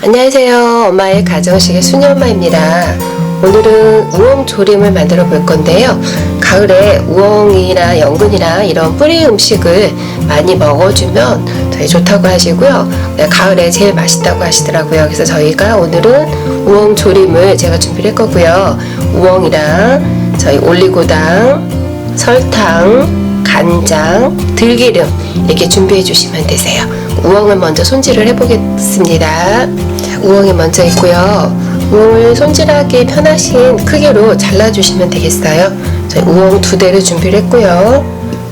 안녕하세요. 엄마의 가정식의 순이엄마입니다. 오늘은 우엉조림을 만들어 볼 건데요. 가을에 우엉이나 연근이나 이런 뿌리 음식을 많이 먹어주면 되게 좋다고 하시고요. 가을에 제일 맛있다고 하시더라고요. 그래서 저희가 오늘은 우엉조림을 제가 준비를 했거고요. 우엉이랑 저희 올리고당, 설탕, 간장, 들기름 이렇게 준비해 주시면 되세요. 우엉을 먼저 손질을 해 보겠습니다. 자, 우엉이 먼저 있고요. 우엉을 손질하기 편하신 크기로 잘라 주시면 되겠어요. 저희 우엉 2대를 준비를 했고요.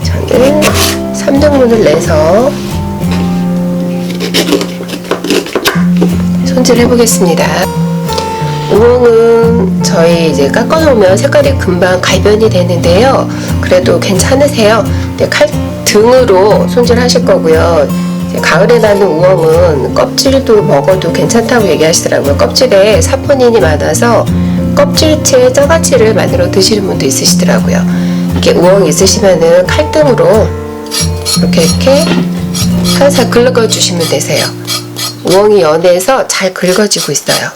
저는 3등분을 내서 손질해 보겠습니다. 우엉은 저희 이제 깎아 놓으면 색깔이 금방 갈변이 되는데요. 그래도 괜찮으세요. 칼 등으로 손질하실 거고요. 가을에 나는 우엉은 껍질도 먹어도 괜찮다고 얘기하시더라고요. 껍질에 사포닌이 많아서 껍질째 장아찌를 만들어 드시는 분도 있으시더라고요. 이렇게 우엉 있으시면은 칼등으로 이렇게 살살 긁어 주시면 되세요. 우엉이 연해서 잘 긁어지고 있어요.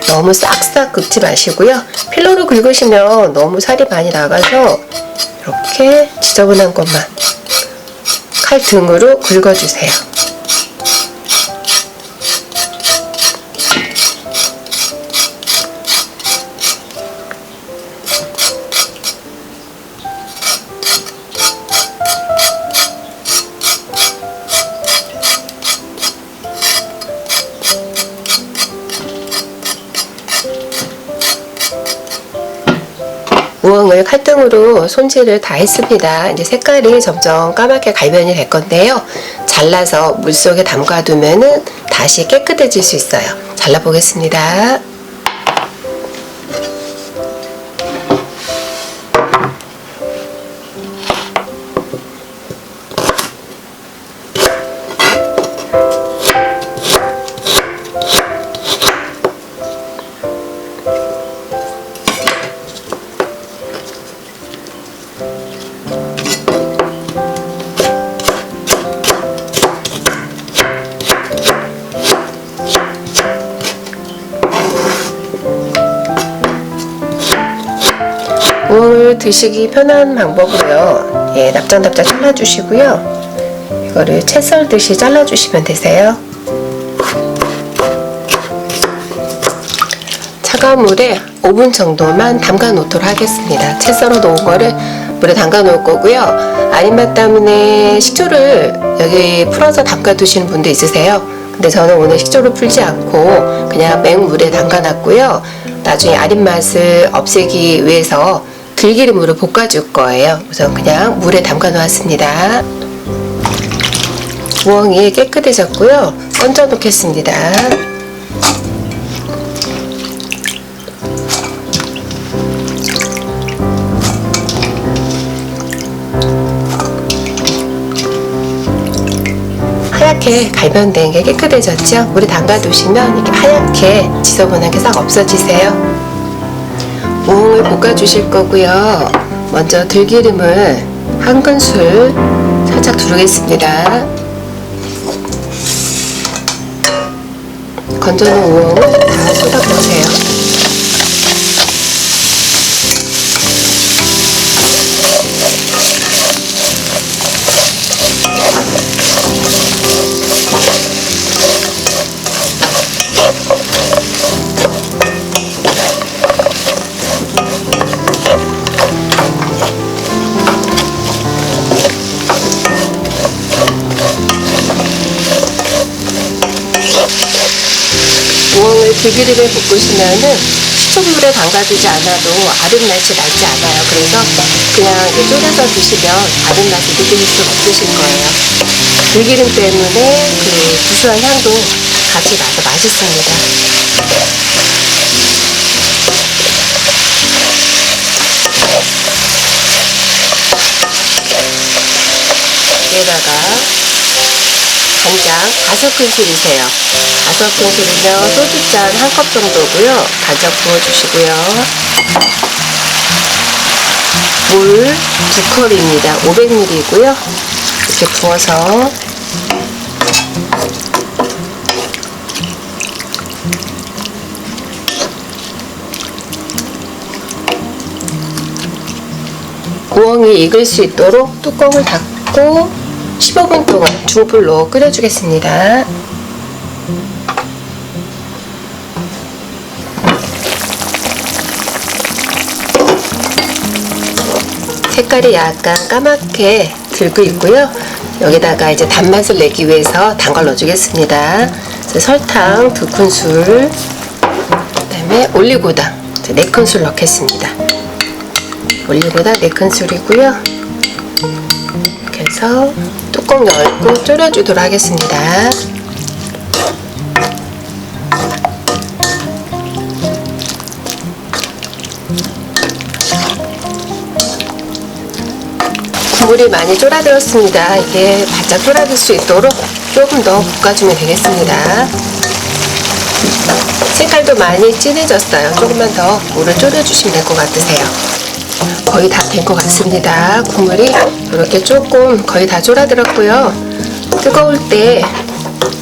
너무 싹싹 긁지 마시고요. 필러로 긁으시면 너무 살이 많이 나가서 이렇게 지저분한 것만 칼 등으로 긁어주세요. 우엉을 칼등으로 손질을 다 했습니다. 이제 색깔이 점점 까맣게 갈변이 될 건데요. 잘라서 물속에 담가두면은 다시 깨끗해질 수 있어요. 잘라 보겠습니다. 우엉을 드시기 편한 방법으로요. 납작납작 잘라주시고요. 이거를 채 썰듯이 잘라주시면 되세요. 차가운 물에 5분 정도만 담가 놓도록 하겠습니다. 채 썰어 놓은 거를 물에 담가 놓을 거고요. 아린맛 때문에 식초를 여기 풀어서 담가 두시는 분도 있으세요. 근데 저는 오늘 식초를 풀지 않고 그냥 맹물에 담가 놨고요. 나중에 아린맛을 없애기 위해서 들기름으로 볶아줄 거예요. 우선 그냥 물에 담가 놓았습니다. 우엉이 깨끗해졌고요. 건져 놓겠습니다. 하얗게 갈변된 게 깨끗해졌죠? 물에 담가 두시면 이렇게 하얗게 지저분한 게 싹 없어지세요. 우엉을 볶아 주실 거고요. 먼저 들기름을 한 큰술 살짝 두르겠습니다. 건져놓은 우엉을 다 쏟아 부으세요. 우엉을 들기름에 볶으시면은 식초물에 담가두지 않아도 아른맛이 나지 않아요. 그래서 그냥 이렇게 졸여서 드시면 아른맛을 느끼실 수가 없으실 거예요. 들기름 때문에 그 구수한 향도 같이 나서 맛있습니다. 여기다가 간장 5큰술이세요. 5큰술이면 소주잔 1컵 정도고요. 간장 부어주시고요. 물 2컵입니다. 500ml이고요. 이렇게 부어서 우엉이 익을 수 있도록 뚜껑을 닫고 15분 동안 중불로 끓여주겠습니다. 색깔이 약간 까맣게 들고 있고요. 여기다가 이제 단맛을 내기 위해서 담가 넣어주겠습니다. 설탕 2큰술, 그다음에 올리고당 4큰술 넣겠습니다. 올리고당 4큰술이고요. 이렇게 해서 뚜껑 열고 졸여주도록 하겠습니다. 국물이 많이 쫄아들었습니다. 이게 바짝 쫄아들 수 있도록 조금 더 볶아주면 되겠습니다. 색깔도 많이 진해졌어요. 조금만 더 물을 졸여주시면 될 것 같으세요. 거의 다 된 것 같습니다. 국물이 이렇게 조금 거의 다 쫄아들었고요. 뜨거울 때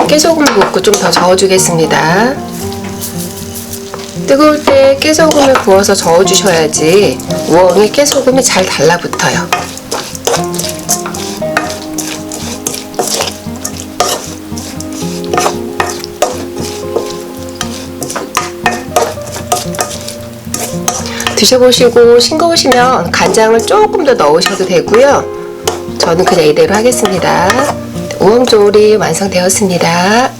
깨소금 붓고 좀 더 저어주겠습니다. 뜨거울 때 깨소금을 부어서 저어주셔야지 우엉이 깨소금이 잘 달라붙어요. 드셔보시고 싱거우시면 간장을 조금 더 넣으셔도 되고요. 저는 그냥 이대로 하겠습니다. 우엉조림 완성되었습니다.